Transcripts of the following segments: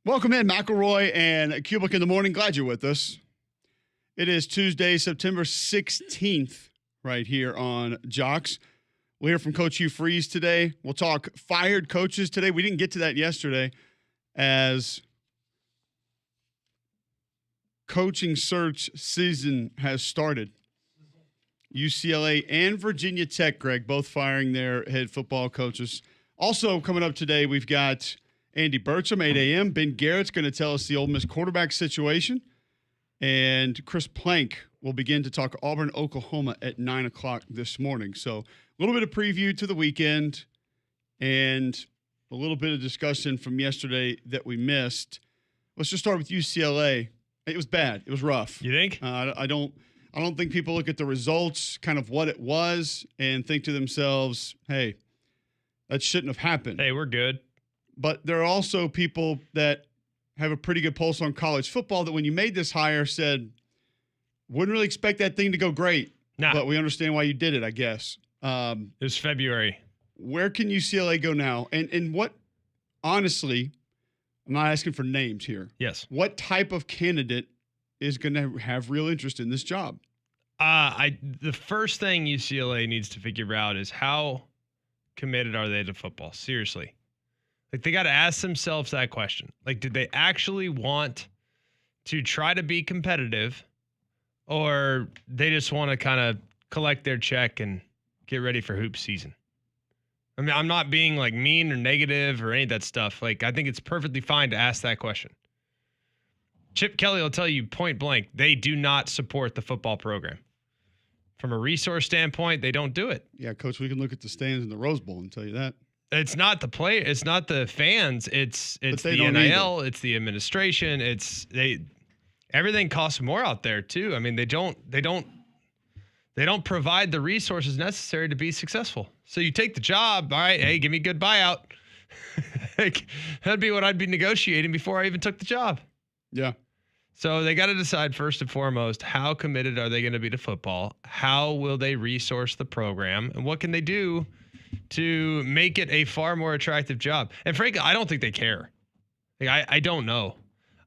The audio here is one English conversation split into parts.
Welcome in, McElroy and Cubelic in the morning. Glad you're with us. It is Tuesday, September 16th, right here on Jocks. We'll hear from Coach Hugh Freeze today. We'll talk fired coaches today. We didn't get to that yesterday as coaching search season has started. UCLA and Virginia Tech, Greg, both firing their head football coaches. Also coming up today, we've got Andy Burcham, 8 a.m. Ben Garrett's going to tell us the Ole Miss quarterback situation. And Chris Plank will begin to talk Auburn, Oklahoma at 9 o'clock this morning. So a little bit of preview to the weekend and a little bit of discussion from yesterday that we missed. Let's just start with UCLA. It was bad. It was rough. You think? I don't think people look at the results, kind of what it was, and think to themselves, hey, that shouldn't have happened. Hey, we're good. But there are also people that have a pretty good pulse on college football that when you made this hire said, wouldn't really expect that thing to go great. Nah. But we understand why you did it, I guess. It was February. Where can UCLA go now? And what, honestly, I'm not asking for names here. Yes. What type of candidate is going to have real interest in this job? The first thing UCLA needs to figure out is how committed are they to football? Seriously. Like, they got to ask themselves that question. Like, did they actually want to try to be competitive, or they just want to kind of collect their check and get ready for hoop season? I mean, I'm not being like mean or negative or any of that stuff. Like, I think it's perfectly fine to ask that question. Chip Kelly will tell you point blank, they do not support the football program. From a resource standpoint, they don't do it. Yeah, Coach, we can look at the stands in the Rose Bowl and tell you that. It's not the play. It's not the fans. It's the NIL. It's the administration. Everything costs more out there too. I mean, they don't provide the resources necessary to be successful. So you take the job. All right. Hey, give me a good buyout. That'd be what I'd be negotiating before I even took the job. Yeah. So they got to decide first and foremost, how committed are they going to be to football? How will they resource the program? And what can they do to make it a far more attractive job? And frankly, I don't think they care. Like, I don't know.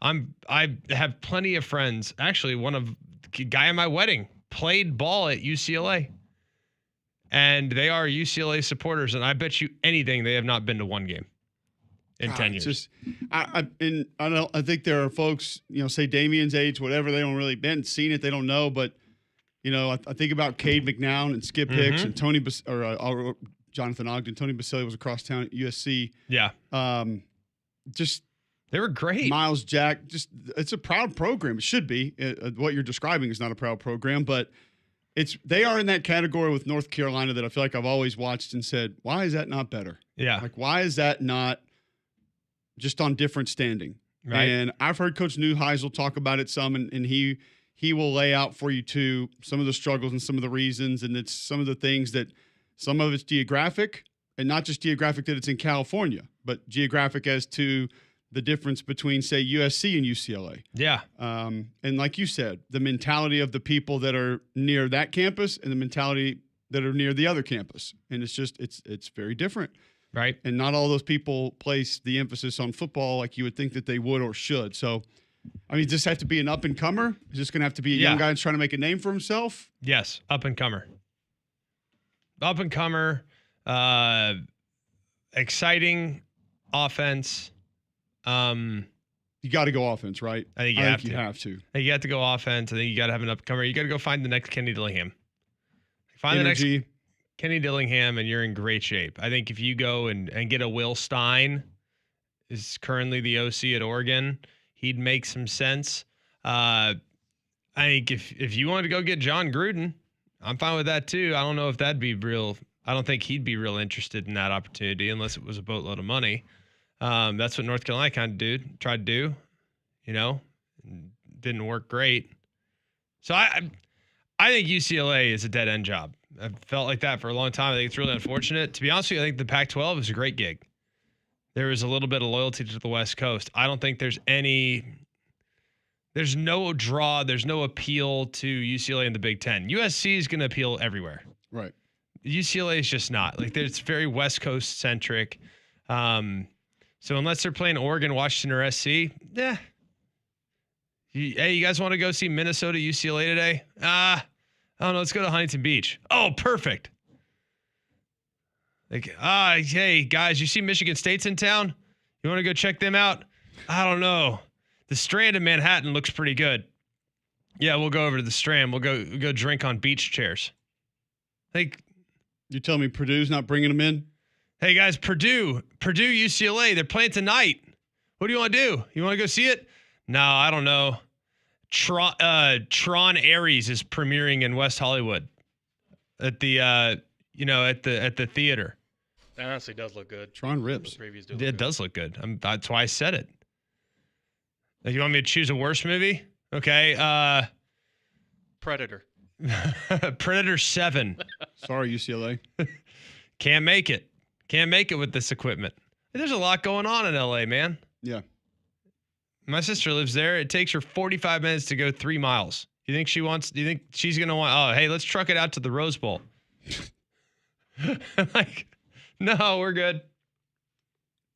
I have plenty of friends. Actually, the guy at my wedding played ball at UCLA. And they are UCLA supporters. And I bet you anything they have not been to one game in 10 years. I think there are folks, say Damien's age, whatever, they don't really been seen it, they don't know. But, I think about Cade McNown and Skip Hicks and Jonathan Ogden. Tony Basilio was across town at USC. Yeah. They were great. Miles Jack, it's a proud program. It should be. What you're describing is not a proud program, but they are in that category with North Carolina that I feel like I've always watched and said, why is that not better? Yeah. Like, why is that not just on different standing? Right. And I've heard Coach Neuheisel talk about it some, and he will lay out for you too some of the struggles and some of the reasons, and it's some of the things that some of it's geographic, and not just geographic that it's in California, but geographic as to the difference between, say, USC and UCLA. Yeah. And like you said, the mentality of the people that are near that campus and the mentality that are near the other campus. And it's very different. Right. And not all those people place the emphasis on football like you would think that they would or should. So, I mean, does this have to be an up-and-comer? Is this going to have to be a young guy that's trying to make a name for himself? Yes, up-and-comer. Up-and-comer, exciting offense. You got to go offense, right? I think you have to. I think you have to go offense. I think you got to have an up-and-comer. You got to go find the next Kenny Dillingham. Find Energy. the next Kenny Dillingham, and you're in great shape. I think if you go and get a Will Stein, is currently the OC at Oregon, he'd make some sense. I think if you wanted to go get John Gruden, I'm fine with that too. I don't know if that'd be real. I don't think he'd be real interested in that opportunity unless it was a boatload of money. That's what North Carolina kind of tried to do, didn't work great. So I think UCLA is a dead end job. I've felt like that for a long time. I think it's really unfortunate. To be honest with you, I think the Pac-12 is a great gig. There is a little bit of loyalty to the West Coast. I don't think there's no draw, there's no appeal to UCLA in the Big Ten. USC is going to appeal everywhere. Right. UCLA is just not. Like, it's very West Coast centric. So unless they're playing Oregon, Washington, or SC, hey, you guys want to go see Minnesota, UCLA today? I don't know. Let's go to Huntington Beach. Oh, perfect. Like, hey, guys, you see Michigan State's in town? You want to go check them out? I don't know. The Strand in Manhattan looks pretty good. Yeah, we'll go over to the Strand. We'll go drink on beach chairs. Like, you tell me Purdue's not bringing them in? Hey, guys, Purdue, UCLA, they're playing tonight. What do you want to do? You want to go see it? No, I don't know. Tron Ares is premiering in West Hollywood at the at the theater. That honestly does look good. Tron rips. It does look good. That's why I said it. Like, you want me to choose a worse movie? Okay. Predator. Predator 7. Sorry, UCLA. Can't make it. Can't make it with this equipment. There's a lot going on in LA, man. Yeah. My sister lives there. It takes her 45 minutes to go 3 miles. Do you think she's going to want, oh, hey, let's truck it out to the Rose Bowl? Like, no, we're good.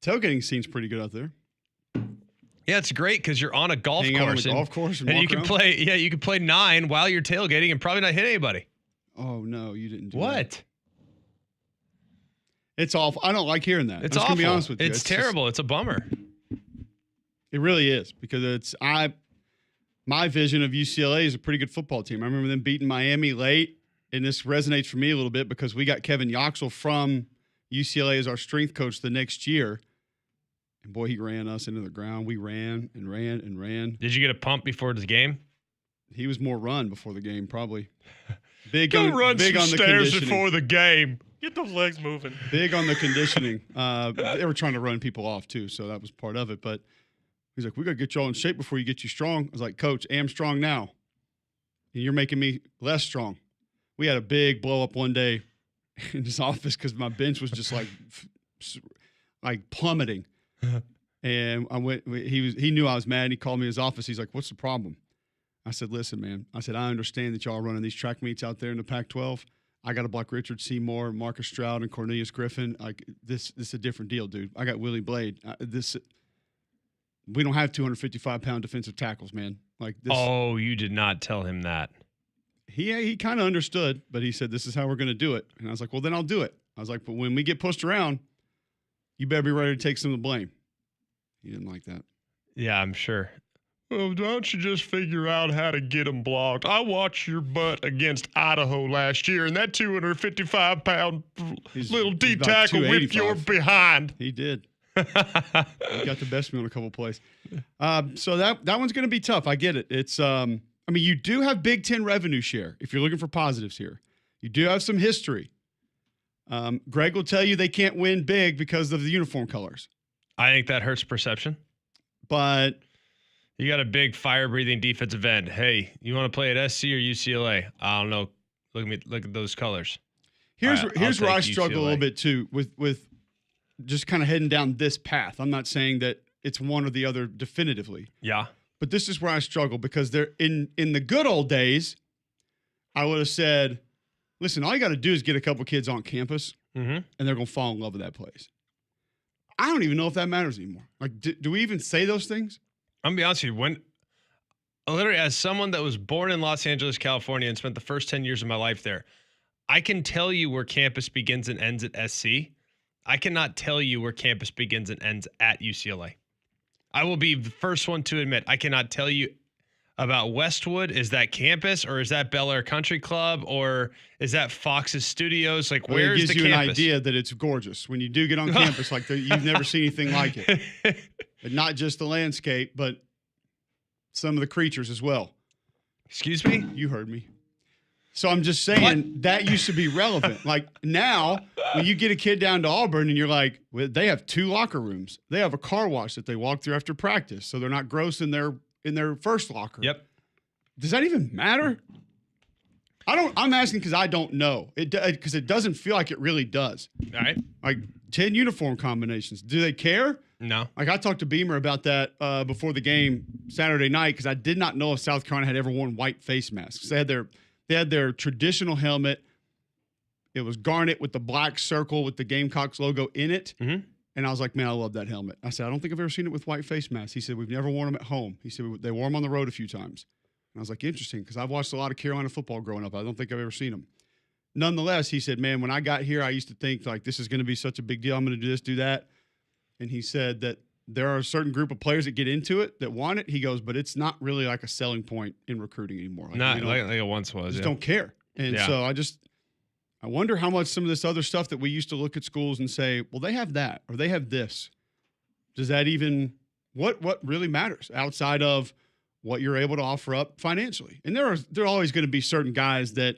Tailgating scene's pretty good out there. Yeah, it's great because you're on a golf Hang course. Out on a golf course and you can play. Yeah, you can play 9 while you're tailgating and probably not hit anybody. Oh no, you didn't do what? That. It's awful. I don't like hearing that. It's awful. Gonna be honest with you. It's terrible. It's a bummer. It really is because my vision of UCLA is a pretty good football team. I remember them beating Miami late, and this resonates for me a little bit because we got Kevin Yoxel from UCLA as our strength coach the next year. And boy, he ran us into the ground. We ran and ran and ran. Did you get a pump before the game? He was more run before the game, probably. Big on the stairs before the game. Get those legs moving. Big on the conditioning. They were trying to run people off too, so that was part of it. But he's like, "We got to get y'all in shape before you get you strong." I was like, "Coach, I'm strong now, and you're making me less strong." We had a big blow up one day in his office because my bench was just like plummeting. And I went. He knew I was mad. He called me in his office. He's like, "What's the problem?" I said, "Listen, man." I said, "I understand that y'all are running these track meets out there in the Pac-12. I got to block Richard Seymour, Marcus Stroud, and Cornelius Griffin. Like this is a different deal, dude. I got Willie Blade. We don't have 255-pound defensive tackles, man. Like this." Oh, you did not tell him that. He kind of understood, but he said, "This is how we're going to do it." And I was like, "Well, then I'll do it." I was like, "But when we get pushed around, you better be ready to take some of the blame." He didn't like that. Yeah, I'm sure. Well, don't you just figure out how to get them blocked? I watched your butt against Idaho last year, and that 255-pound little D tackle whipped your behind. He did. He got the best of me on a couple of plays. So that one's going to be tough. I get it. It's you do have Big Ten revenue share if you're looking for positives here. You do have some history. Greg will tell you they can't win big because of the uniform colors. I think that hurts perception. But you got a big fire-breathing defensive end. Hey, you want to play at SC or UCLA? I don't know. Look at those colors. Here's where I struggle UCLA. a little bit too with just kind of heading down this path. I'm not saying that it's one or the other definitively. Yeah. But this is where I struggle because they're in the good old days, I would have said, listen, all you got to do is get a couple kids on campus, and they're going to fall in love with that place. I don't even know if that matters anymore. Like, do we even say those things? I'm going to be honest with you. Literally, as someone that was born in Los Angeles, California, and spent the first 10 years of my life there, I can tell you where campus begins and ends at SC. I cannot tell you where campus begins and ends at UCLA. I will be the first one to admit I cannot tell you about Westwood. Is that campus or is that Bel Air Country Club or is that Fox's Studios? Like, where's the campus? It gives you an idea that it's gorgeous when you do get on campus. Like you've never seen anything like it. And not just the landscape, but some of the creatures as well. Excuse me? You heard me. So I'm just saying that used to be relevant. Like now, when you get a kid down to Auburn and you're like, well, they have 2 locker rooms. They have a car wash that they walk through after practice, so they're not gross in their first locker. Yep. Does that even matter? I'm asking because I don't know. Because it doesn't feel like it really does. All right. Like 10 uniform combinations. Do they care? No. Like I talked to Beamer about that before the game Saturday night because I did not know if South Carolina had ever worn white face masks. They had their traditional helmet. It was garnet with the black circle with the Gamecocks logo in it. Mm-hmm. And I was like, man, I love that helmet. I said, I don't think I've ever seen it with white face masks. He said, we've never worn them at home. He said, they wore them on the road a few times. And I was like, interesting, because I've watched a lot of Carolina football growing up. I don't think I've ever seen them. Nonetheless, he said, man, when I got here, I used to think, like, this is going to be such a big deal. I'm going to do this, do that. And he said that there are a certain group of players that get into it, that want it. He goes, but it's not really like a selling point in recruiting anymore. Like, Not like it once was. Just don't care. And so I wonder how much some of this other stuff that we used to look at schools and say, well, they have that or they have this. Does that even what really matters outside of what you're able to offer up financially? And there are always going to be certain guys that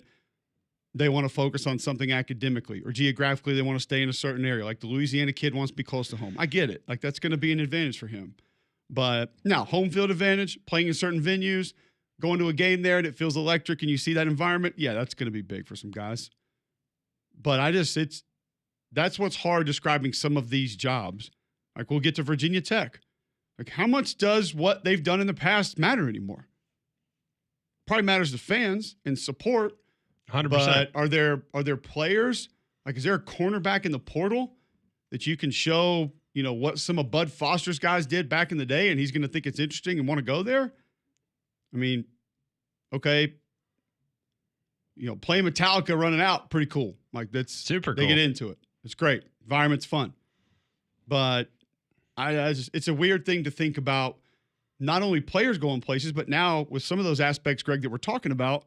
they want to focus on something academically or geographically. They want to stay in a certain area. Like the Louisiana kid wants to be close to home. I get it. Like that's going to be an advantage for him. But now home field advantage, playing in certain venues, going to a game there and it feels electric and you see that environment. Yeah, that's going to be big for some guys. But that's what's hard describing some of these jobs. Like we'll get to Virginia Tech. Like how much does what they've done in the past matter anymore? Probably matters to fans and support. 100%. But are there players? Like is there a cornerback in the portal that you can show, what some of Bud Foster's guys did back in the day and he's going to think it's interesting and want to go there? I mean, okay. Playing Metallica running out, pretty cool. Like that's super cool. They get into it. It's great. Environment's fun. But it's a weird thing to think about not only players going places, but now with some of those aspects, Greg, that we're talking about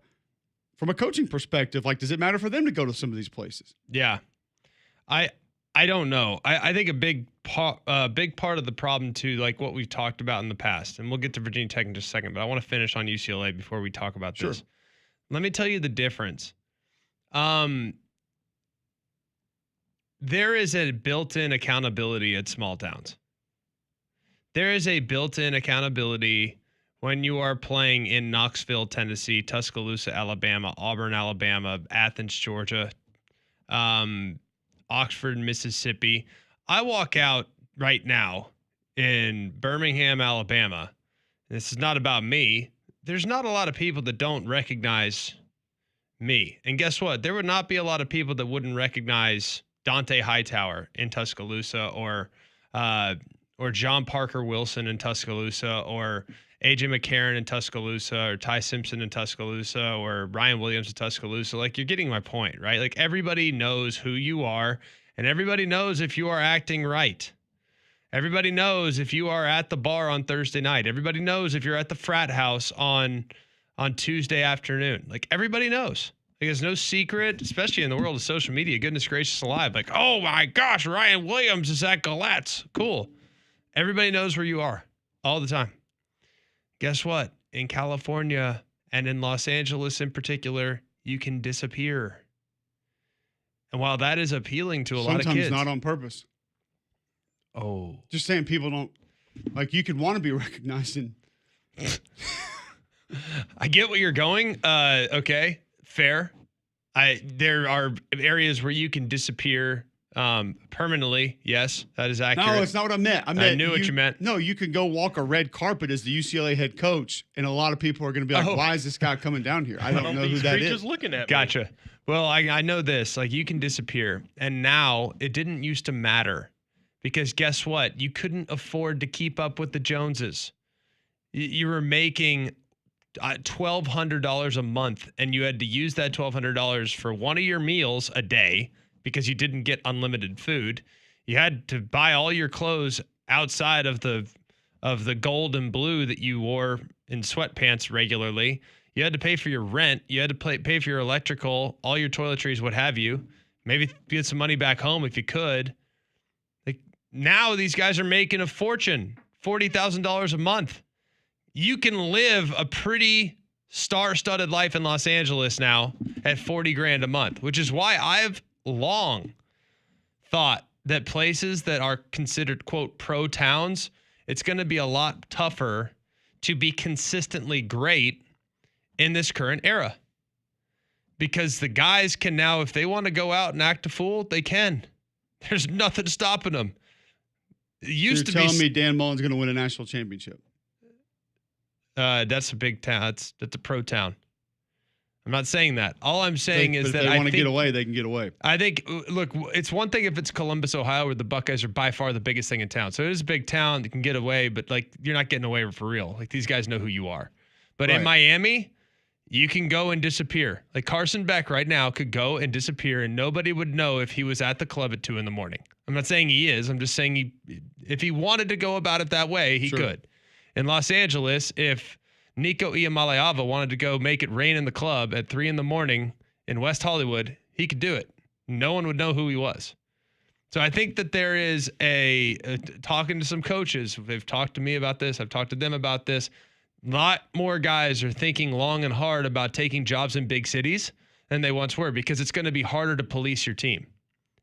from a coaching perspective, like, does it matter for them to go to some of these places? Yeah. I don't know. I think a big part of the problem too, like what we've talked about in the past, and we'll get to Virginia Tech in just a second, but I want to finish on UCLA before we talk about this. Let me tell you the difference. There is a built-in accountability at small towns. There is a built-in accountability when you are playing in Knoxville, Tennessee, Tuscaloosa, Alabama, Auburn, Alabama, Athens, Georgia, Oxford, Mississippi. I walk out right now in Birmingham, Alabama. This is not about me. There's not a lot of people that don't recognize me. And guess what? There would not be a lot of people that wouldn't recognize Dante Hightower in Tuscaloosa or John Parker Wilson in Tuscaloosa or AJ McCarron in Tuscaloosa or Ty Simpson in Tuscaloosa or Ryan Williams in Tuscaloosa. Like, you're getting my point, right? Like, everybody knows who you are and everybody knows if you are acting right. Everybody knows if you are at the bar on Thursday night. Everybody knows if you're at the frat house on Tuesday afternoon. Like, everybody knows. Like, it's no secret, especially in the world of social media. Goodness gracious alive. Like, oh my gosh, Ryan Williams is at Galette's. Cool. Everybody knows where you are all the time. Guess what? In California and in Los Angeles in particular, you can disappear. And while that is appealing to a lot of kids. Sometimes not on purpose. Oh. Just saying people don't, like, you could want to be recognized in. I get where you're going. Okay, fair. There are areas where you can disappear permanently. Yes, that is accurate. No, it's not what I meant. I knew what you meant. No, you can go walk a red carpet as the UCLA head coach, and a lot of people are going to be like, why is this guy coming down here? I don't know who that is. Just looking at Gotcha. me. Well, I know this. Like, you can disappear. And now it didn't used to matter because guess what? You couldn't afford to keep up with the Joneses. You were making $1,200 a month, and you had to use that $1,200 for one of your meals a day because you didn't get unlimited food. You had to buy all your clothes outside of the gold and blue that you wore in sweatpants regularly. You had to pay for your rent. You had to pay for your electrical, all your toiletries, what have you. Maybe get some money back home if you could. Like, now these guys are making a fortune, $40,000 a month. You can live a pretty star-studded life in Los Angeles now at $40,000 a month, which is why I've long thought that places that are considered, quote, pro towns, it's going to be a lot tougher to be consistently great in this current era. Because the guys can now, if they want to go out and act a fool, they can. There's nothing stopping them. It used to be. You're telling me Dan Mullen's going to win a national championship? That's a big town. That's a pro town. I'm not saying that. All I'm saying But is if that they I want to think get away, they can get away. I think, look, it's one thing if it's Columbus, Ohio, where the Buckeyes are by far the biggest thing in town. So it is a big town that can get away, but like you're not getting away for real. Like these guys know who you are. But in Right. Miami, you can go and disappear. Like Carson Beck right now could go and disappear, and nobody would know if he was at the club at 2 a.m. I'm not saying he is. I'm just saying if he wanted to go about it that way, he Sure. could. In Los Angeles, if Nico Iamaleava wanted to go make it rain in the club at 3 a.m. in West Hollywood, he could do it. No one would know who he was. So I think that there is talking to some coaches. They've talked to me about this. I've talked to them about this. A lot more guys are thinking long and hard about taking jobs in big cities than they once were because it's going to be harder to police your team.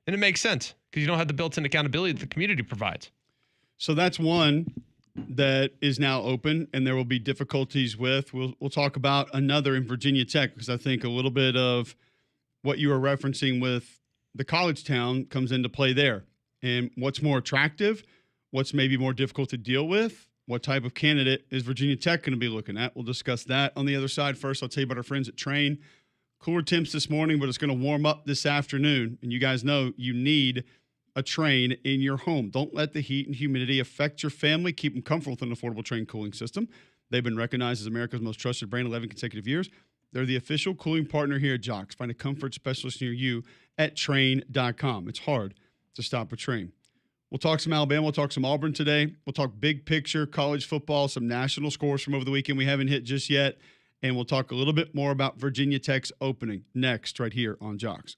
And it makes sense because you don't have the built-in accountability that the community provides. So that's one that is now open, and there will be difficulties with. We'll talk about another in Virginia Tech because I think a little bit of what you were referencing with the college town comes into play there. And what's more attractive, what's maybe more difficult to deal with, what type of candidate is Virginia Tech going to be looking at? We'll discuss that on the other side. First, I'll tell you about our friends at Train. Cooler temps this morning, but it's going to warm up this afternoon. And you guys know you need a Train in your home. Don't let the heat and humidity affect your family. Keep them comfortable with an affordable Train cooling system. They've been recognized as America's most trusted brand 11 consecutive years. They're the official cooling partner here at Jocks. Find a comfort specialist near you at Train.com. It's hard to stop a Train. We'll talk some Alabama. We'll talk some Auburn today. We'll talk big picture, college football, some national scores from over the weekend we haven't hit just yet. And we'll talk a little bit more about Virginia Tech's opening next right here on Jocks.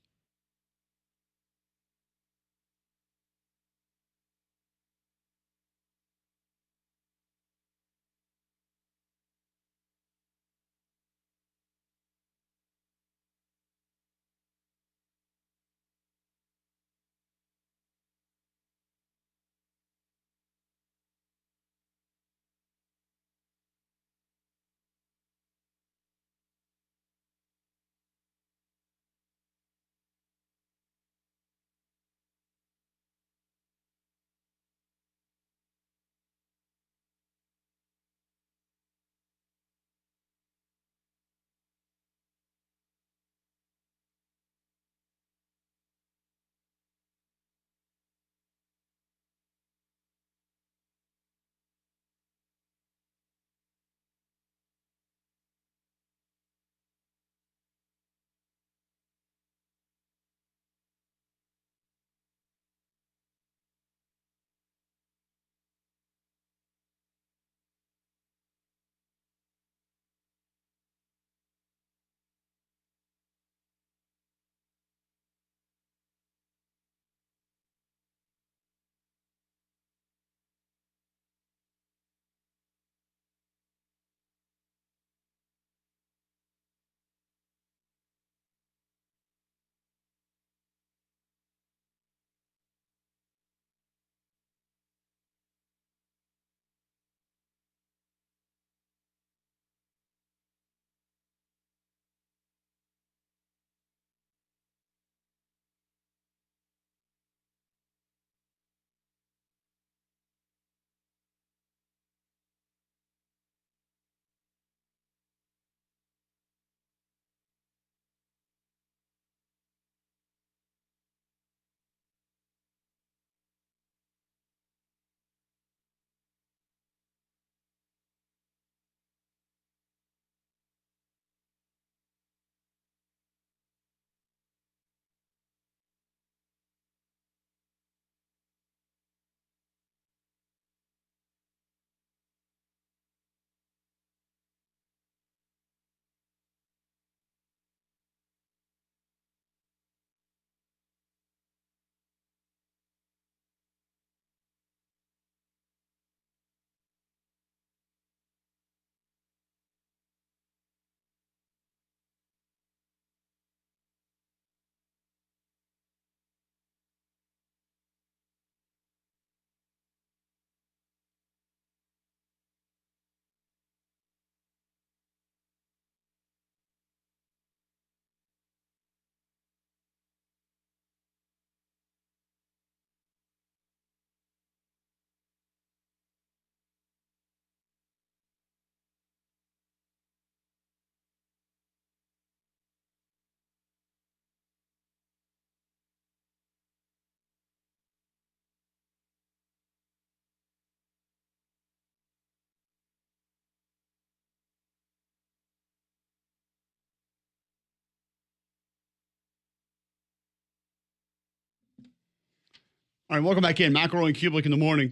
All right, welcome back in. McElroy and Cubelic in the morning.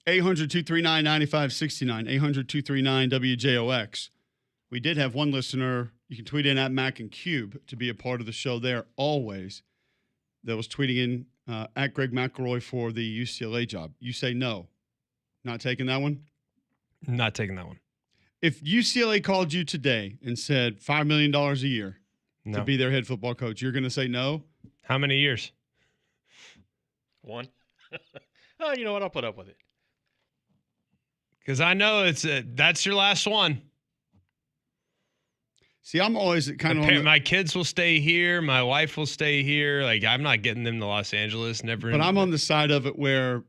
800-239-9569. 800-239-WJOX. We did have one listener. You can tweet in at Mac and Cube to be a part of the show there always. That was tweeting in at Greg McElroy for the UCLA job. You say no. Not taking that one? Not taking that one. If UCLA called you today and said $5 million a year No. to be their head football coach, you're going to say no? How many years? 1. Oh, you know what? I'll put up with it. Because I know that's your last one. See, I'm always kind of My kids will stay here. My wife will stay here. Like, I'm not getting them to Los Angeles. Never. But I'm on the side of it where,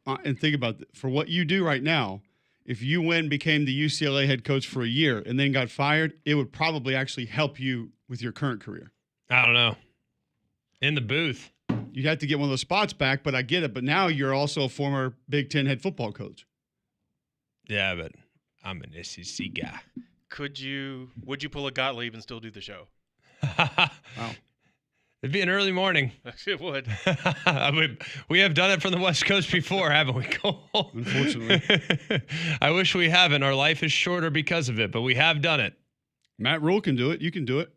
and think about it, for what you do right now, if you went and became the UCLA head coach for a year and then got fired, it would probably actually help you with your current career. I don't know. In the booth. You'd have to get one of those spots back, but I get it. But now you're also a former Big Ten head football coach. Yeah, but I'm an SEC guy. Would you pull a Gottlieb and still do the show? Wow. It'd be an early morning. It would. We have done it from the West Coast before, haven't we, Cole? Unfortunately. I wish we haven't. Our life is shorter because of it, but we have done it. Matt Rule can do it. You can do it.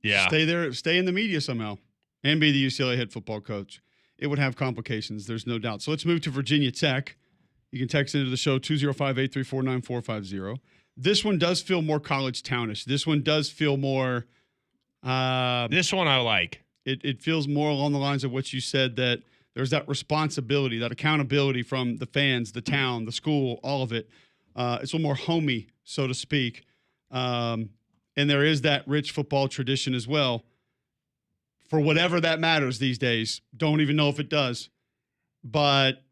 Yeah. Stay there. Stay in the media somehow and be the UCLA head football coach. It would have complications. There's no doubt. So let's move to Virginia Tech. You can text into the show 205-834-9450. This one does feel more college townish. This one does feel more. This one I like. It feels more along the lines of what you said, that there's that responsibility, that accountability from the fans, the town, the school, all of it. It's a little more homey, so to speak. And there is that rich football tradition as well. For whatever that matters these days, don't even know if it does. But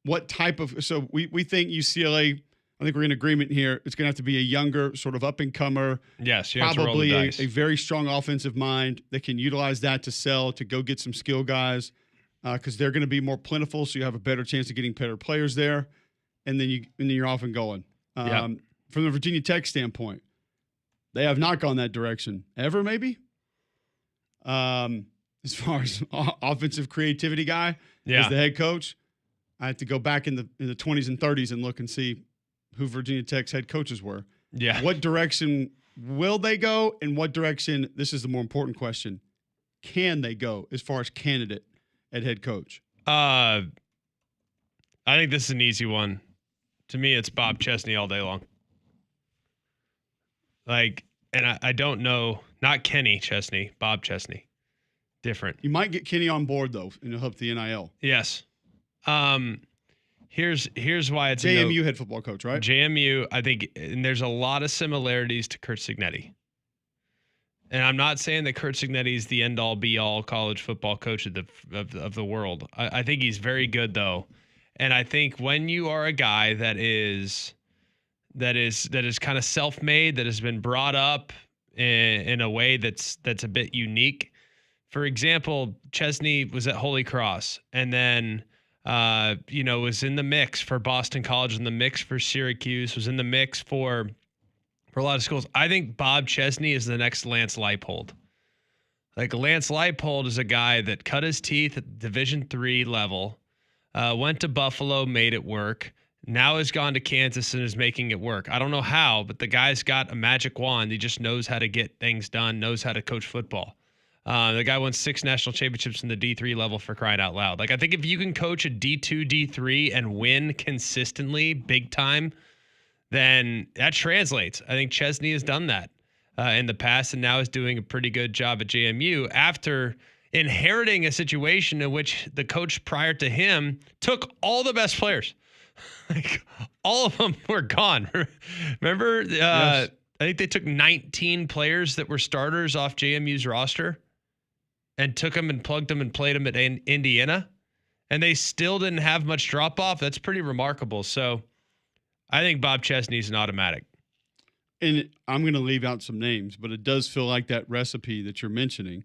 what type of – so we think UCLA – I think we're in agreement here. It's going to have to be a younger, sort of up-and-comer. Yes, you have to roll the probably dice. a very strong offensive mind that can utilize that to sell, to go get some skill guys, because they're going to be more plentiful, so you have a better chance of getting better players there, and then you're off and going. From the Virginia Tech standpoint, they have not gone that direction ever, maybe. As far as offensive creativity guy as the head coach, I have to go back in the 20s and 30s and look and see who Virginia Tech's head coaches were. Yeah. What direction will they go, and what direction, this is the more important question, can they go as far as candidate at head coach? I think this is an easy one. To me, it's Bob Chesney all day long. Like, and I don't know, not Kenny Chesney, Bob Chesney. Different. You might get Kenny on board, though, and it'll help the NIL. Yes. Here's why it's JMU head football coach, right? JMU, I think, and there's a lot of similarities to Curt Cignetti. And I'm not saying that Curt Cignetti is the end-all, be-all college football coach of the world. I think he's very good, though. And I think when you are a guy that is kind of self-made, that has been brought up in a way that's a bit unique. For example, Chesney was at Holy Cross, and then was in the mix for Boston College, in the mix for Syracuse, was in the mix for a lot of schools. I think Bob Chesney is the next Lance Leipold. Like, Lance Leipold is a guy that cut his teeth at Division III level, went to Buffalo, made it work, now has gone to Kansas and is making it work. I don't know how, but the guy's got a magic wand. He just knows how to get things done, knows how to coach football. The guy won 6 national championships in the D3 level, for crying out loud. Like, I think if you can coach a D2, D3 and win consistently, big time, then that translates. I think Chesney has done that in the past, and now is doing a pretty good job at JMU after inheriting a situation in which the coach prior to him took all the best players. Like, all of them were gone. Remember? Yes. I think they took 19 players that were starters off JMU's roster and took them and plugged them and played them at Indiana, and they still didn't have much drop off. That's pretty remarkable. So I think Bob Chesney's an automatic. And I'm going to leave out some names, but it does feel like that recipe that you're mentioning,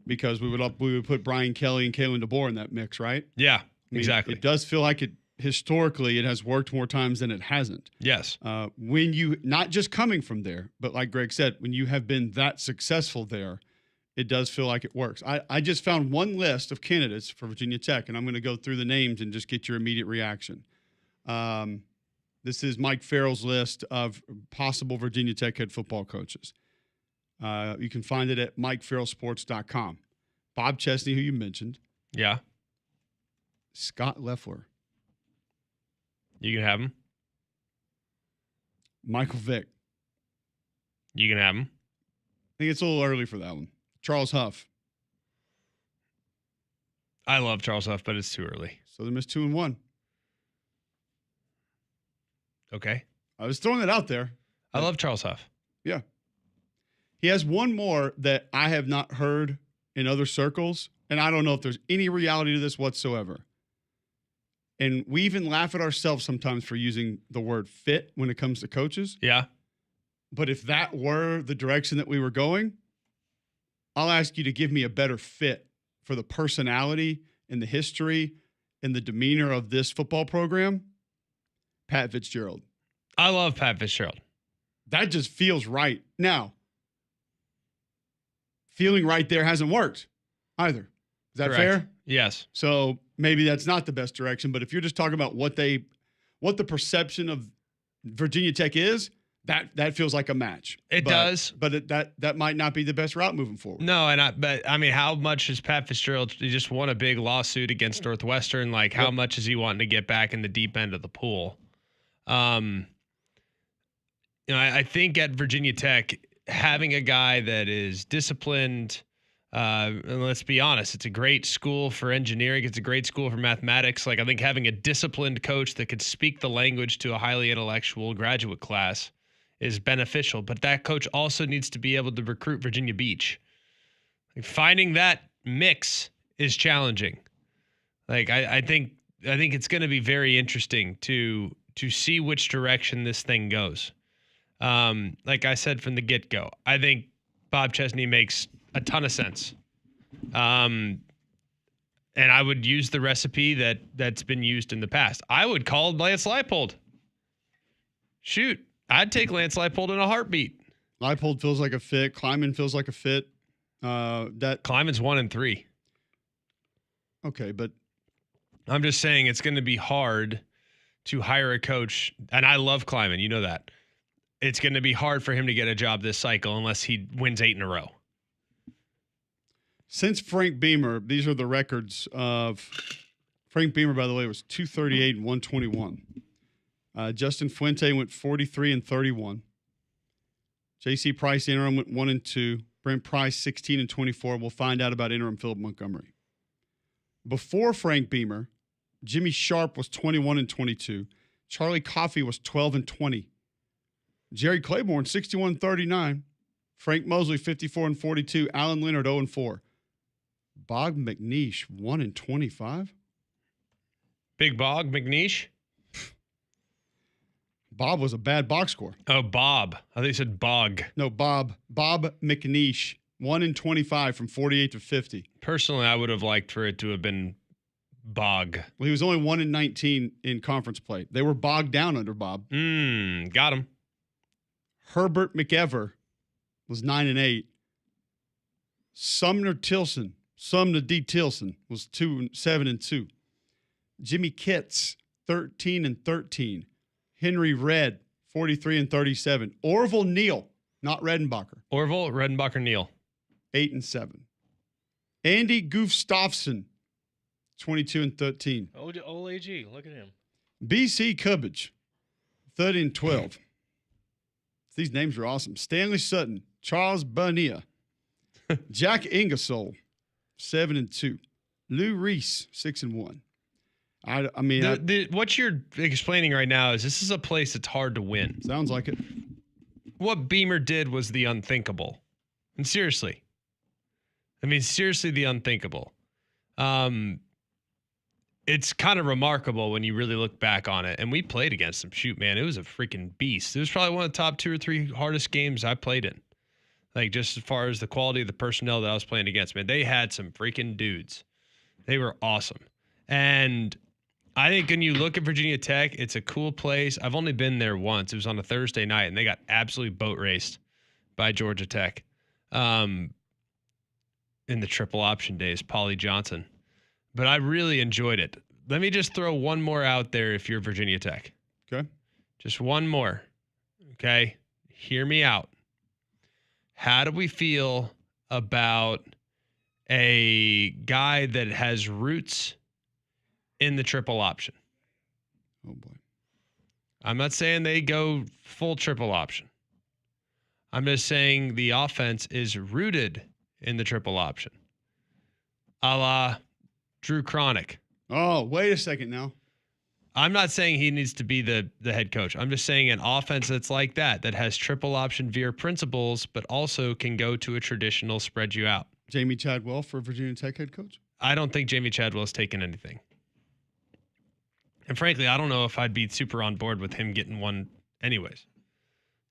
because we would put Brian Kelly and Kalen DeBoer in that mix, right? Yeah, I mean, exactly. It does feel like it. Historically, it has worked more times than it hasn't. Yes. When you, not just coming from there, but like Greg said, when you have been that successful there, it does feel like it works. I just found one list of candidates for Virginia Tech, and I'm going to go through the names and just get your immediate reaction. This is Mike Farrell's list of possible Virginia Tech head football coaches. You can find it at MikeFarrellSports.com. Bob Chesney, who you mentioned. Yeah. Scott Leffler. You can have him. Michael Vick. You can have him. I think it's a little early for that one. Charles Huff. I love Charles Huff, but it's too early. So they missed 2 and 1. Okay. I was throwing it out there. I love Charles Huff. Yeah. He has one more that I have not heard in other circles, and I don't know if there's any reality to this whatsoever. And we even laugh at ourselves sometimes for using the word fit when it comes to coaches. Yeah. But if that were the direction that we were going, I'll ask you to give me a better fit for the personality and the history and the demeanor of this football program. Pat Fitzgerald. I love Pat Fitzgerald. That just feels right. Now, feeling right there hasn't worked either. Is that Correct. fair? Yes. So maybe that's not the best direction. But if you're just talking about what the perception of Virginia Tech is, that feels like a match. It does. But that might not be the best route moving forward. No, but I mean, how much is Pat Fitzgerald? He just won a big lawsuit against Northwestern. Like, how much is he wanting to get back in the deep end of the pool? I think at Virginia Tech, having a guy that is disciplined, and let's be honest, it's a great school for engineering. It's a great school for mathematics. Like, I think having a disciplined coach that could speak the language to a highly intellectual graduate class is beneficial. But that coach also needs to be able to recruit Virginia Beach. Like, finding that mix is challenging. Like, I think it's going to be very interesting to see which direction this thing goes. Like I said from the get-go, I think Bob Chesney makes a ton of sense. And I would use the recipe that's been used in the past. I would call Lance Leipold. Shoot, I'd take Lance Leipold in a heartbeat. Leipold feels like a fit. Kleiman feels like a fit. Kleiman's 1-3. Okay, but I'm just saying it's going to be hard to hire a coach, and I love Kleiman, you know that. It's going to be hard for him to get a job this cycle unless he wins 8 in a row. Since Frank Beamer, these are the records of Frank Beamer, by the way, was 238 and 121. Justin Fuente went 43 and 31. J.C. Price interim went 1 and 2. Brent Price 16 and 24. We'll find out about interim Philip Montgomery. Before Frank Beamer, Jimmy Sharp was 21 and 22. Charlie Coffey was 12 and 20. Jerry Claiborne 61 and 39. Frank Mosley 54 and 42. Alan Leonard 0 and 4. Bob McNeish 1 and 25. Big Bog McNeish. Bob was a bad box score. Oh, Bob. I think you said Bog. No, Bob McNeish 1 and 25 from 48 to 50. Personally, I would have liked for it to have been Bog. Well, he was only 1 and 19 in conference play. They were bogged down under Bob. Got him. Herbert McEver was 9 and 8. Sumner D. Tilson was 7 and 2. Jimmy Kitts 13 and 13. Henry Redd 43 and 37. Orville Neal, not Redenbacher. Orville, Redenbacher, Neal 8 and 7. Andy Gustafson 22 and 13. Old AG, look at him. BC Cubbage 30 and 12. These names are awesome. Stanley Sutton, Charles Bonilla, Jack Ingersoll, 7 and 2. Lou Reese, 6 and 1. I mean, what you're explaining right now is this is a place that's hard to win. Sounds like it. What Beamer did was the unthinkable. And seriously. I mean, seriously, the unthinkable. It's kind of remarkable when you really look back on it. And we played against them. Shoot, man, it was a freaking beast. It was probably one of the top 2 or 3 hardest games I played in. Like, just as far as the quality of the personnel that I was playing against, man, they had some freaking dudes. They were awesome. And I think when you look at Virginia Tech, it's a cool place. I've only been there once. It was on a Thursday night, and they got absolutely boat raced by Georgia Tech. in the triple option days, Paulie Johnson. But I really enjoyed it. Let me just throw one more out there if you're Virginia Tech. Okay. Just one more. Okay. Hear me out. How do we feel about a guy that has roots in the triple option? Oh, boy. I'm not saying they go full triple option. I'm just saying the offense is rooted in the triple option. A la Drew Cronick. Oh, wait a second now. I'm not saying he needs to be the head coach. I'm just saying an offense that's like that has triple option veer principles, but also can go to a traditional spread you out. Jamie Chadwell for Virginia Tech head coach? I don't think Jamie Chadwell's taken anything. And frankly, I don't know if I'd be super on board with him getting one anyways.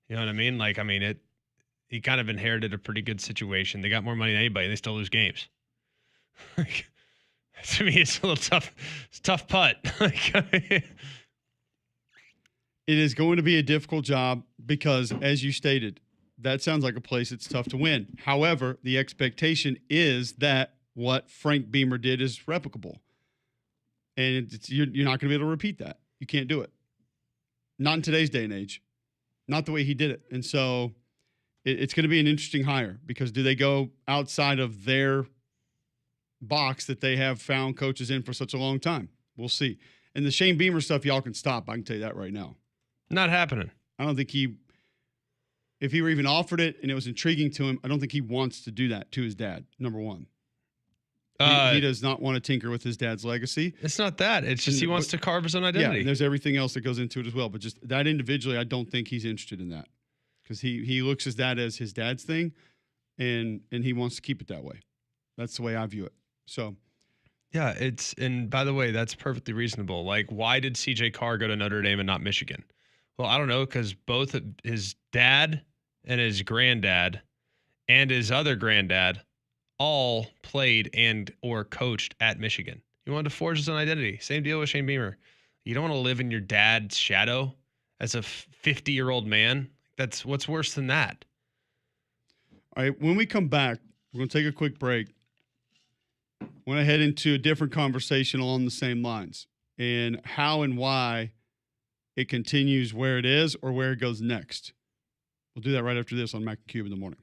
You know what I mean? Like, I mean, he kind of inherited a pretty good situation. They got more money than anybody, and they still lose games. To me, it's a little tough. It's a tough putt. It is going to be a difficult job because, as you stated, that sounds like a place that's tough to win. However, the expectation is that what Frank Beamer did is replicable. And you're not going to be able to repeat that. You can't do it. Not in today's day and age. Not the way he did it. And so it's going to be an interesting hire because do they go outside of their box that they have found coaches in for such a long time? We'll see. And the Shane Beamer stuff, y'all can stop. I can tell you that right now. Not happening. I don't think if he were even offered it and it was intriguing to him, I don't think he wants to do that to his dad, number one. He does not want to tinker with his dad's legacy. It's not that. It's just he wants to carve his own identity. Yeah, and there's everything else that goes into it as well. But just that individually, I don't think he's interested in that because he looks at that as his dad's thing, and he wants to keep it that way. That's the way I view it. So, yeah, and by the way, that's perfectly reasonable. Like, why did CJ Carr go to Notre Dame and not Michigan? Well, I don't know, because both his dad and his granddad and his other granddad all played and or coached at Michigan. He wanted to forge his own identity. Same deal with Shane Beamer. You don't want to live in your dad's shadow as a 50-year-old man. That's what's worse than that. All right, when we come back, we're going to take a quick break. I want to head into a different conversation along the same lines and how and why it continues where it is or where it goes next. We'll do that right after this on Mac and Cube in the morning.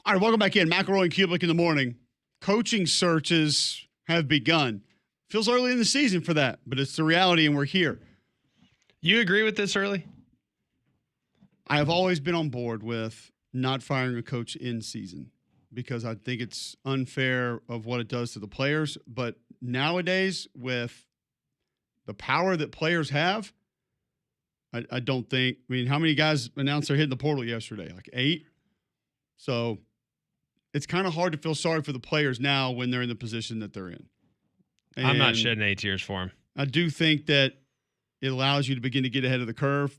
All right, welcome back in. McElroy and Cubelic in the morning. Coaching searches have begun. Feels early in the season for that, but it's the reality, and we're here. You agree with this early? I have always been on board with not firing a coach in season because I think it's unfair of what it does to the players. But nowadays, with the power that players have, I don't think – I mean, how many guys announced they're hitting the portal yesterday? Like 8? So it's kind of hard to feel sorry for the players now when they're in the position that they're in. And I'm not shedding 8 tears for him. I do think that it allows you to begin to get ahead of the curve.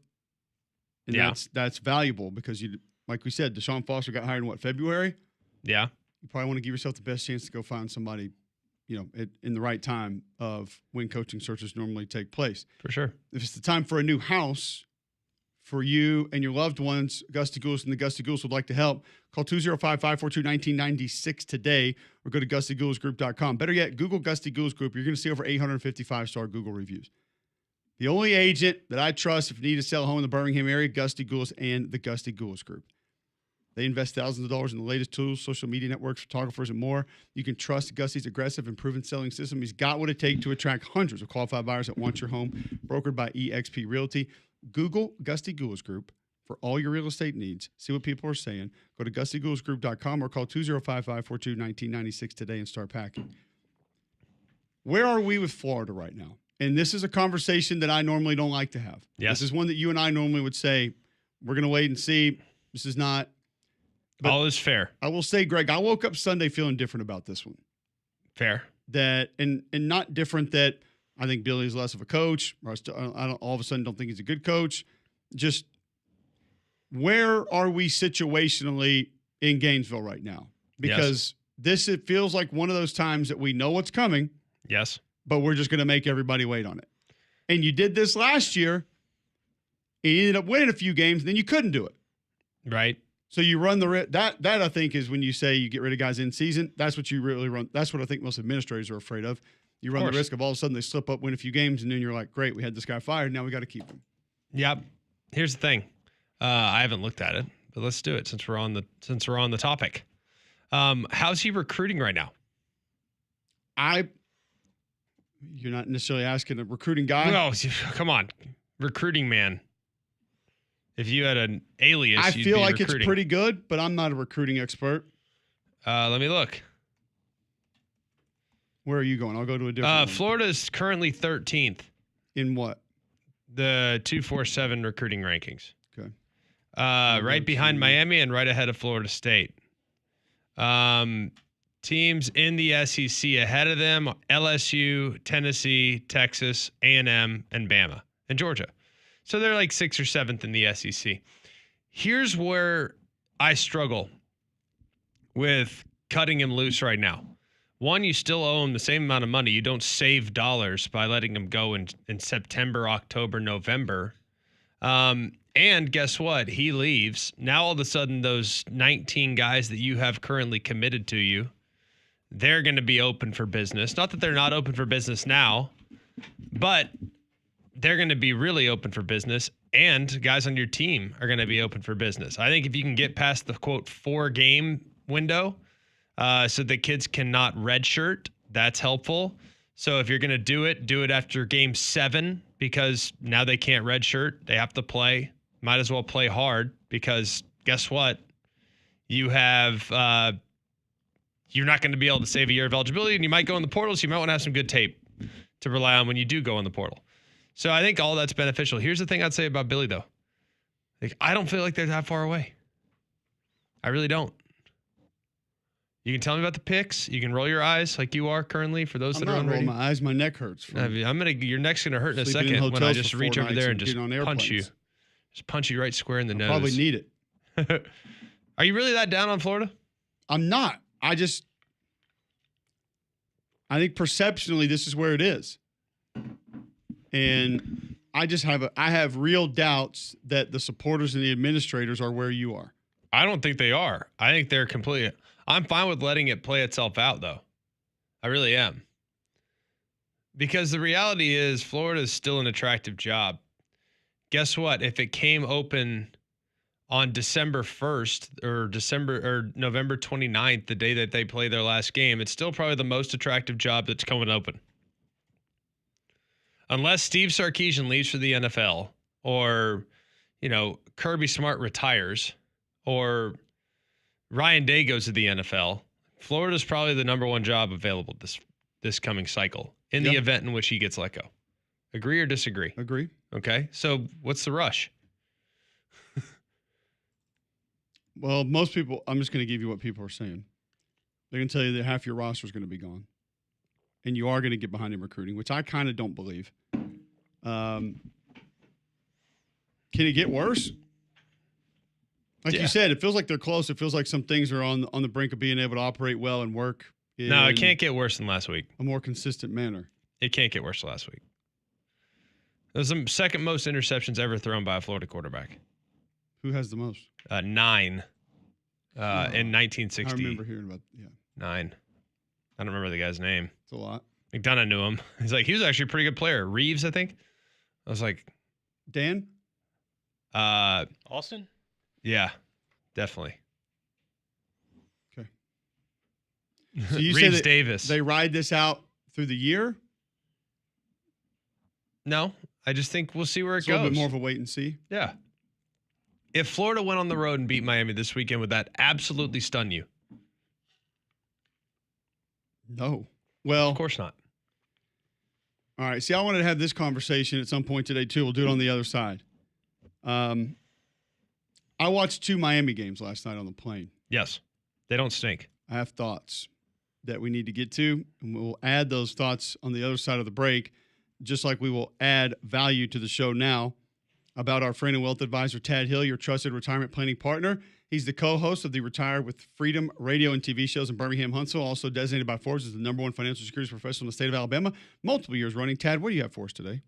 And that's valuable because, you, like we said, Deshaun Foster got hired in, February? Yeah. You probably want to give yourself the best chance to go find somebody, in the right time of when coaching searches normally take place. For sure. If it's the time for a new house for you and your loved ones, Gusty Goulis and the Gusty Goulis would like to help. Call 205-542-1996 today or go to GustyGoulisGroup.com. Better yet, Google Gusty Goulis Group. You're going to see over 855-star Google reviews. The only agent that I trust if you need to sell a home in the Birmingham area, Gusty Goulis and the Gusty Goulis Group. They invest thousands of dollars in the latest tools, social media networks, photographers, and more. You can trust Gusty's aggressive and proven selling system. He's got what it takes to attract hundreds of qualified buyers that want your home, brokered by eXp Realty. Google Gusty Goulis Group for all your real estate needs. See what people are saying. Go to GustyGoulisGroup.com or call 205-542-1996 today and start packing. Where are we with Florida right now? And this is a conversation that I normally don't like to have. Yes. This is one that you and I normally would say, we're going to wait and see. This is not. But all is fair. I will say, Greg, I woke up Sunday feeling different about this one. Fair. That and not different that I think Billy is less of a coach, or I don't all of a sudden don't think he's a good coach. Just where are we situationally in Gainesville right now? Because it feels like one of those times that we know what's coming. Yes. But we're just going to make everybody wait on it. And you did this last year, and you ended up winning a few games, and then you couldn't do it. Right. So you run the risk. That I think is when you say you get rid of guys in season. That's what you really run. That's what I think most administrators are afraid of. You run the risk of all of a sudden they slip up, win a few games, and then you're like, great, we had this guy fired. Now we got to keep him. Yep. Here's the thing. I haven't looked at it, but let's do it since we're on the topic. How's he recruiting right now? You're not necessarily asking a recruiting guy. No, come on, recruiting man. If you had an alias, I feel like recruiting. It's pretty good, but I'm not a recruiting expert. Let me look. Where are you going? I'll go to a different one. Florida is currently 13th. In what? The 247 recruiting rankings. Okay. Right behind Miami and right ahead of Florida State. Teams in the SEC ahead of them: LSU, Tennessee, Texas, A&M, and Bama, and Georgia. So they're like 6th or 7th in the SEC. Here's where I struggle with cutting him loose right now. One, you still owe him the same amount of money. You don't save dollars by letting him go in September, October, November. And guess what? He leaves. Now all of a sudden, those 19 guys that you have currently committed to you, they're going to be open for business. Not that they're not open for business now, but they're going to be really open for business, and guys on your team are going to be open for business. I think if you can get past the, quote, 4-game window so the kids cannot redshirt, that's helpful. So if you're going to do it after game 7 because now they can't redshirt. They have to play. Might as well play hard because guess what? You have you're not going to be able to save a year of eligibility, and you might go in the portal, so you might want to have some good tape to rely on when you do go in the portal. So I think all that's beneficial. Here's the thing I'd say about Billy, though. Like, I don't feel like they're that far away. I really don't. You can tell me about the picks. You can roll your eyes like you are currently for those that are on rolling my eyes. My neck hurts. Your neck's gonna hurt in a second when I just reach over there and just punch you. Just punch you right square in the nose. Probably need it. Are you really that down on Florida? I'm not. I think perceptionally this is where it is. And I have real doubts that the supporters and the administrators are where you are. I don't think they are. I think they're completely. I'm fine with letting it play itself out, though. I really am. Because the reality is Florida is still an attractive job. Guess what? If it came open on December 1st or November 29th, the day that they play their last game, it's still probably the most attractive job that's coming open. Unless Steve Sarkisian leaves for the NFL or, Kirby Smart retires or Ryan Day goes to the NFL, Florida's probably the number one job available this coming cycle in the event in which he gets let go. Agree or disagree? Agree. Okay. So what's the rush? Well, most people, I'm just going to give you what people are saying. They're going to tell you that half your roster is going to be gone. And you are going to get behind in recruiting, which I kind of don't believe. Can it get worse? Like you said, it feels like they're close. It feels like some things are on the brink of being able to operate well and work. No, it can't get worse than last week. A more consistent manner. It can't get worse than last week. It was the second most interceptions ever thrown by a Florida quarterback. Who has the most? 9 in 1960. I remember hearing about 9. I don't remember the guy's name. It's a lot. McDonough knew him. He's like, he was actually a pretty good player. Reeves, I think. I was like, Dan? Austin? Yeah, definitely. Okay. So you Reeves said Davis. They ride this out through the year? No, I just think we'll see where it It's goes. a little bit more of a wait and see. Yeah. If Florida went on the road and beat Miami this weekend, would that absolutely stun you? No. Well, Of course not. all right. See, I wanted to have this conversation at some point today, too. We'll do it on the other side. I watched 2 Miami games last night on the plane. Yes. They don't stink. I have thoughts that we need to get to, and we'll add those thoughts on the other side of the break, just like we will add value to the show now about our friend and wealth advisor, Tad Hill, your trusted retirement planning partner. He's the co-host of the Retire with Freedom radio and TV shows in Birmingham, Huntsville, also designated by Forbes as the #1 financial securities professional in the state of Alabama, multiple years running. Tad, what do you have for us today?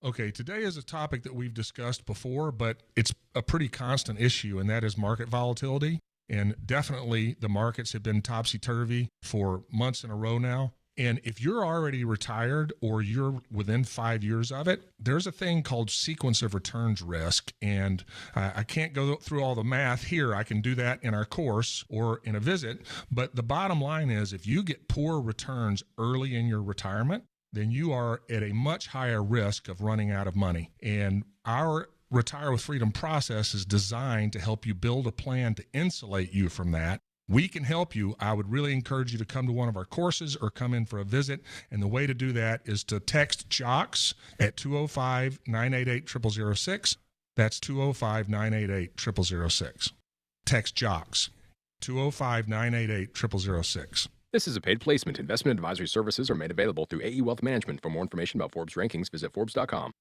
Okay, today is a topic that we've discussed before, but it's a pretty constant issue, and that is market volatility. And definitely the markets have been topsy-turvy for months in a row now. And if you're already retired or you're within 5 years of it, there's a thing called sequence of returns risk. And I can't go through all the math here. I can do that in our course or in a visit. But the bottom line is if you get poor returns early in your retirement, then you are at a much higher risk of running out of money. And our Retire with Freedom process is designed to help you build a plan to insulate you from that. We can help you. I would really encourage you to come to one of our courses or come in for a visit. And the way to do that is to text JOCKS at 205-988-0006. That's 205-988-0006. Text JOCKS, 205-988-0006. This is a paid placement. Investment advisory services are made available through AE Wealth Management. For more information about Forbes rankings, visit Forbes.com.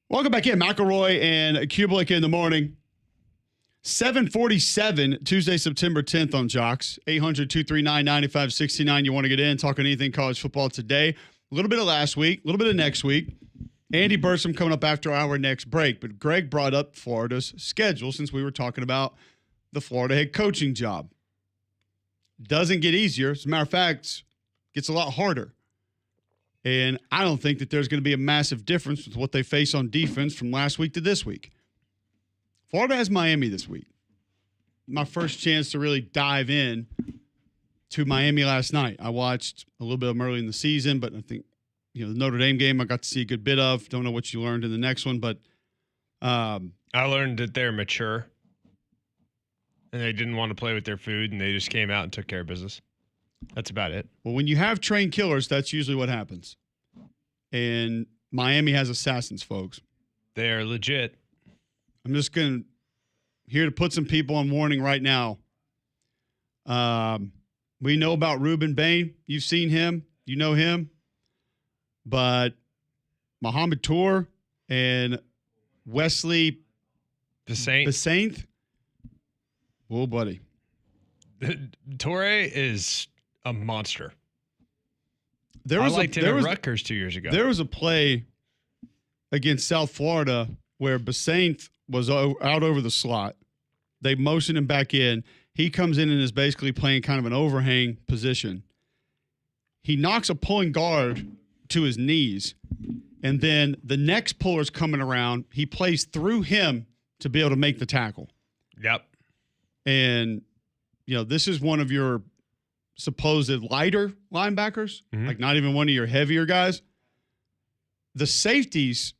Welcome back in. McElroy and Cubelic in the morning. 7:47, Tuesday, September 10th on Jocks. 800-239-9569. You want to get in, talking anything college football today. A little bit of last week, a little bit of next week. Andy Bursom coming up after our next break. But Greg brought up Florida's schedule since we were talking about the Florida head coaching job. Doesn't get easier. As a matter of fact, gets a lot harder. And I don't think that there's going to be a massive difference with what they face on defense from last week to this week. Florida has Miami this week. My first chance to really dive in to Miami last night. I watched a little bit of them early in the season, but I think, the Notre Dame game I got to see a good bit of. Don't know what you learned in the next one, but I learned that they're mature and they didn't want to play with their food and they just came out and took care of business. That's about it. Well, when you have trained killers, that's usually what happens. And Miami has assassins, folks. They're legit. I'm just here to put some people on warning right now. We know about Reuben Bain. You've seen him. You know him. But Muhammad Tour and Wesley Besaint. Whoa, buddy. Torre is a monster. I liked him at Rutgers 2 years ago. There was a play against South Florida where Besaint was out over the slot. They motioned him back in. He comes in and is basically playing kind of an overhang position. He knocks a pulling guard to his knees, and then the next puller's coming around. He plays through him to be able to make the tackle. Yep. And, this is one of your supposed lighter linebackers, like not even one of your heavier guys. The safeties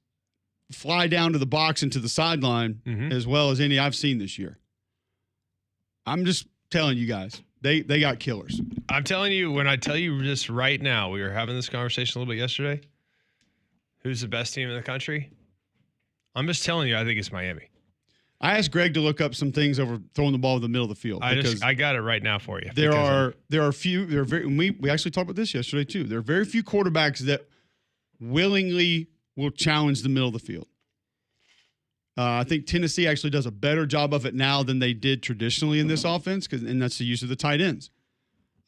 fly down to the box and to the sideline as well as any I've seen this year. I'm just telling you guys, they got killers. I'm telling you, when I tell you this right now, we were having this conversation a little bit yesterday. Who's the best team in the country? I'm just telling you, I think it's Miami. I asked Greg to look up some things over throwing the ball in the middle of the field. I got it right now for you. There are we actually talked about this yesterday too. There are very few quarterbacks that willingly will challenge the middle of the field. I think Tennessee actually does a better job of it now than they did traditionally in this offense, and that's the use of the tight ends.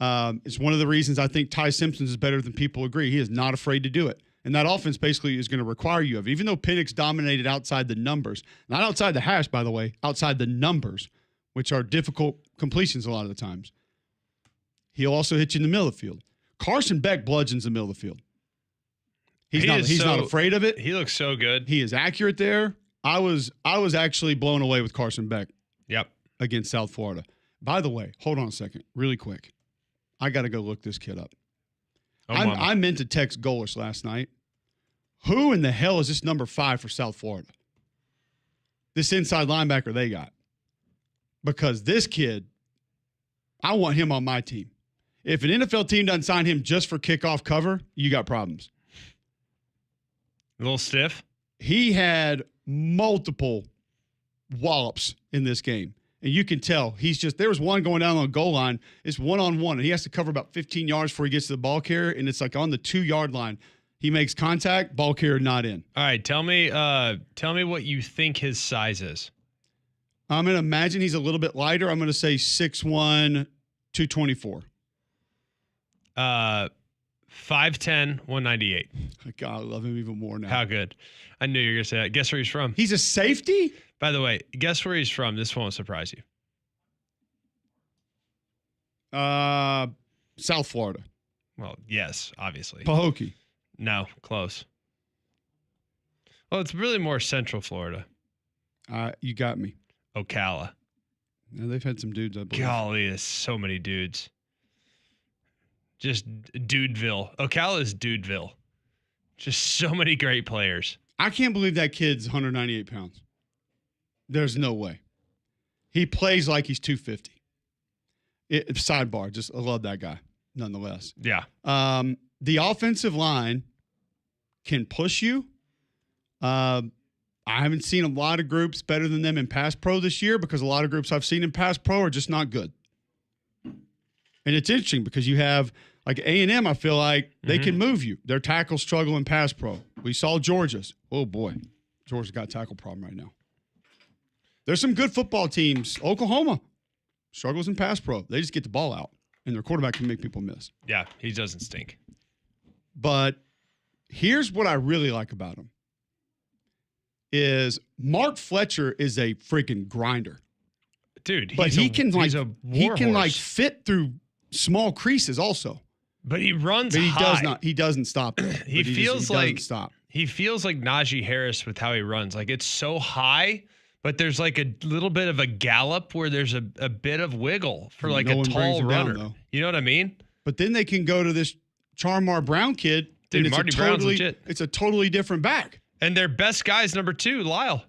It's one of the reasons I think Ty Simpson is better than people agree. He is not afraid to do it. And that offense basically is going to require you of it. Even though Penix dominated outside the numbers, not outside the hash, by the way, outside the numbers, which are difficult completions a lot of the times, he'll also hit you in the middle of the field. Carson Beck bludgeons the middle of the field. He's not afraid of it. He looks so good. He is accurate there. I was actually blown away with Carson Beck. Yep. Against South Florida. By the way, hold on a second, really quick. I got to go look this kid up. I meant to text Golish last night. Who in the hell is this number 5 for South Florida? This inside linebacker they got. Because this kid, I want him on my team. If an NFL team doesn't sign him just for kickoff cover, you got problems. A little stiff. He had multiple wallops in this game. And you can tell there was one going down on the goal line. It's one-on-one, and he has to cover about 15 yards before he gets to the ball carrier, and it's like on the 2-yard line. He makes contact, ball carrier not in. All right, tell me what you think his size is. I'm going to imagine he's a little bit lighter. I'm going to say 6'1", 224. 5'10", 198. God, I love him even more now. How good. I knew you were going to say that. Guess where he's from? He's a safety? By the way, guess where he's from. This won't surprise you. South Florida. Well, yes, obviously. Pahokee. No, close. Well, it's really more Central Florida. You got me. Ocala. Yeah, they've had some dudes, I believe. Golly, there's so many dudes. Just Dudeville. Ocala is Dudeville. Just so many great players. I can't believe that kid's 198 pounds. There's no way. He plays like he's 250. Sidebar, just I love that guy, nonetheless. Yeah. The offensive line can push you. I haven't seen a lot of groups better than them in pass pro this year because a lot of groups I've seen in pass pro are just not good. And it's interesting because you have like A&M, I feel like they can move you. Their tackles struggle in pass pro. We saw Georgia's. Oh, boy. Georgia's got a tackle problem right now. There's some good football teams. Oklahoma struggles in pass pro. They just get the ball out, and their quarterback can make people miss. Yeah, he doesn't stink. But here's what I really like about him is Mark Fletcher is a freaking grinder. Dude, But he can warhorse. fit through small creases also. But he runs But he high. does not. He doesn't stop. He feels doesn't stop. He feels like Najee Harris with how he runs. Like it's so high, but there's like a little bit of a gallop where there's a bit of wiggle for like No a one brings tall him down, runner. though. You know what I mean? But then they can go to this Charmar Brown kid. Dude, and it's Marty Brown's legit. It's a totally different back. And their best guy is number 2, Lyle.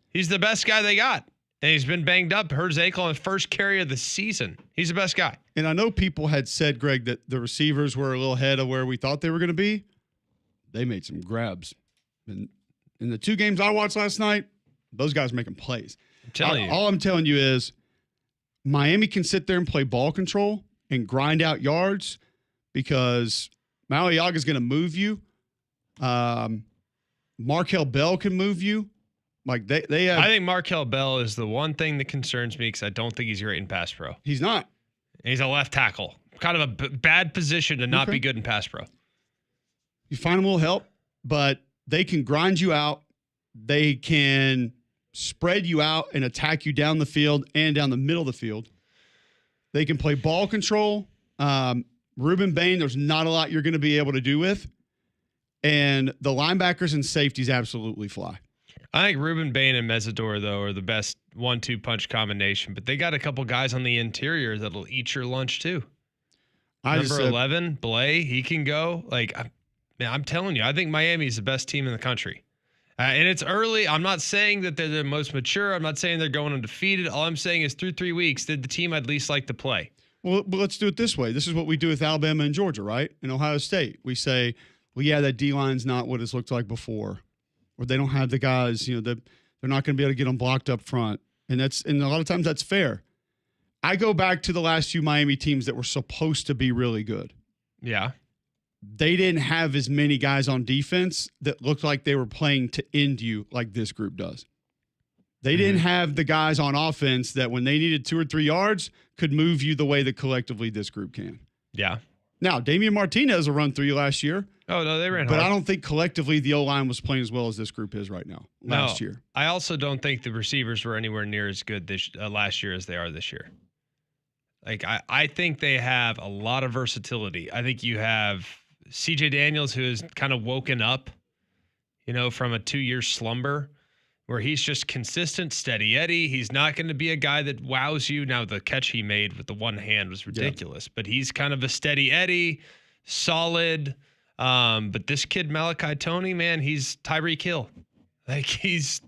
He's the best guy they got. And he's been banged up, hurt his ankle on the first carry of the season. He's the best guy. And I know people had said, Greg, that the receivers were a little ahead of where we thought they were going to be. They made some grabs. And in the 2 games I watched last night, those guys making plays. I'm telling you. All I'm telling you is Miami can sit there and play ball control and grind out yards because Maliaga is going to move you. Markel Bell can move you. Like they have. I think Markel Bell is the one thing that concerns me because I don't think he's great in pass pro. He's not. And he's a left tackle. Kind of a bad position to not Okay. be good in pass pro. You find them a little help, but they can grind you out. They can spread you out and attack you down the field and down the middle of the field. They can play ball control. Reuben Bain, there's not a lot you're going to be able to do with. And the linebackers and safeties absolutely fly. I think Reuben Bain and Mesidor, though, are the best 1-2 punch combination, but they got a couple guys on the interior that'll eat your lunch, too. Number 11, Blay, he can go. Like, I'm telling you, I think Miami's the best team in the country. And it's early. I'm not saying that they're the most mature. I'm not saying they're going undefeated. All I'm saying is through 3 weeks, did the team I'd least like to play? Well, but let's do it this way. This is what we do with Alabama and Georgia, right? In Ohio State, we say, well, yeah, that D-line's not what it's looked like before. Or they don't have the guys, they're not going to be able to get them blocked up front. And a lot of times that's fair. I go back to the last few Miami teams that were supposed to be really good. Yeah. They didn't have as many guys on defense that looked like they were playing to end you like this group does. They didn't have the guys on offense that when they needed 2 or 3 yards could move you the way that collectively this group can. Yeah. Now, Damian Martinez will run through you last year. Oh, no, they ran But hard. I don't think collectively the O-line was playing as well as this group is right now, last year. I also don't think the receivers were anywhere near as good last year as they are this year. Like, I think they have a lot of versatility. I think you have CJ Daniels, who has kind of woken up, from a 2-year slumber where he's just consistent, steady Eddie. He's not going to be a guy that wows you. Now, the catch he made with the one hand was ridiculous, but he's kind of a steady Eddie, solid. But this kid, Malachi Toney, man, he's Tyreek Hill. Like he's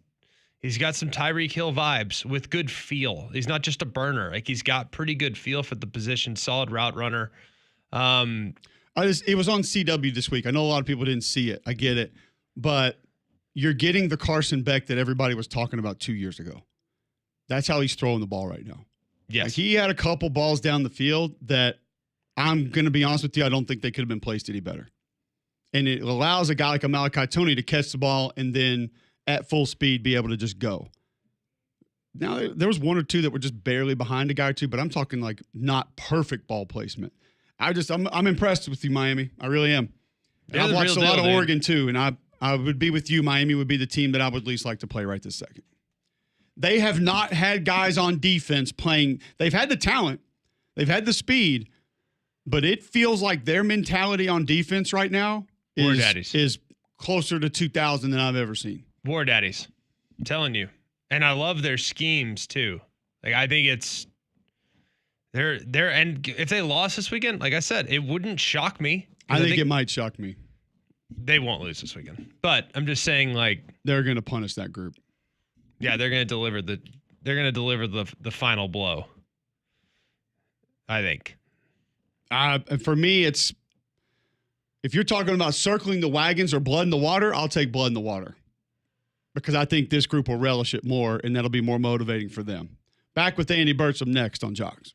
got some Tyreek Hill vibes with good feel. He's not just a burner. Like he's got pretty good feel for the position, solid route runner. It was on CW this week. I know a lot of people didn't see it. I get it. But you're getting the Carson Beck that everybody was talking about 2 years ago. That's how he's throwing the ball right now. Yes. Like he had a couple balls down the field that I'm going to be honest with you, I don't think they could have been placed any better. And it allows a guy like a Malachi Toney to catch the ball and then at full speed be able to just go. Now, there was 1 or 2 that were just barely behind a guy or 2, but I'm talking like not perfect ball placement. I'm impressed with you, Miami. I really am. And I've watched a lot of Oregon too, and I would be with you. Miami would be the team that I would least like to play right this second. They have not had guys on defense playing. They've had the talent. They've had the speed. But it feels like their mentality on defense right now is closer to 2000 than I've ever seen. War Daddies. I'm telling you. And I love their schemes too. Like I think it's they're and if they lost this weekend, like I said, it wouldn't shock me. I think it might shock me. They won't lose this weekend. But I'm just saying like they're going to punish that group. Yeah, they're going to deliver the final blow. I think. For me, it's if you're talking about circling the wagons or blood in the water, I'll take blood in the water because I think this group will relish it more and that'll be more motivating for them. Back with Andy Burcham next on Jocks.